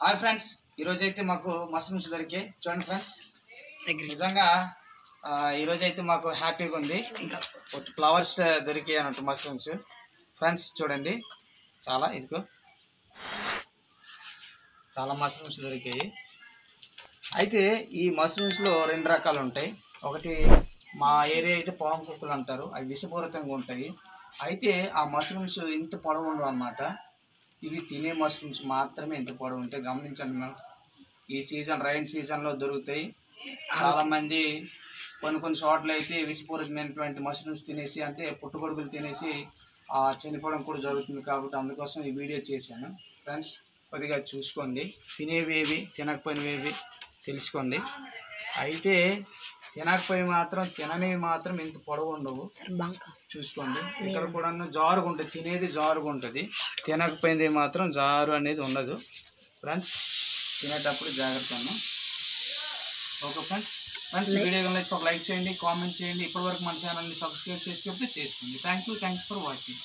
Hi friends, ఈరోజైతే మాకు mushrooms దొరికాయి. చూడండి ఫ్రెండ్స్, నిజంగా ఈరోజైతే మాకు హ్యాపీగా ఉంది. ఫ్లవర్స్ దొరికాయి అన్నట్టు మష్రూమ్స్. ఫ్రెండ్స్ చూడండి, చాలా మష్రూమ్స్ దొరికాయి. అయితే ఈ మష్రూమ్స్లో రెండు రకాలు ఉంటాయి. ఒకటి మా ఏరియా అయితే పాము కుక్కలు అంటారు, అవి విషపూరితంగా ఉంటాయి. అయితే ఆ మష్రూమ్స్ ఇంత పొడవు ఉండవు అన్నమాట. ఇవి తినే మష్రూమ్స్ మాత్రమే ఇంత పొడవు ఉంటాయి. గమనించండి, మేము ఈ సీజన్ రైన్ సీజన్లో దొరుకుతాయి. చాలామంది కొన్ని చోట్ల అయితే విషపూరితమైనటువంటి మష్రూమ్స్ తినేసి, అంటే పుట్టుగొడుగులు తినేసి చనిపోవడం కూడా జరుగుతుంది. కాబట్టి అందుకోసం ఈ వీడియో చేశాను. ఫ్రెండ్స్ కొద్దిగా చూసుకోండి, తినేవేవి తినకపోయినవేవి తెలుసుకోండి. అయితే తిననివి మాత్రం ఇంత పొడవు ఉండవు, చూసుకోండి. ఇక్కడ కూడా జారుగా ఉంటుంది, తినేది జారుగా ఉంటుంది. తినకపోయింది మాత్రం జారు అనేది ఉండదు. ఫ్రెండ్స్ తినేటప్పుడు జాగ్రత్త. ఓకే ఫ్రెండ్స్, వీడియో కనుక ఒక లైక్ చేయండి, కామెంట్ చేయండి. ఇప్పటివరకు మన ఛానల్ని సబ్స్క్రైబ్ చేసుకోండి. Thank you for watching.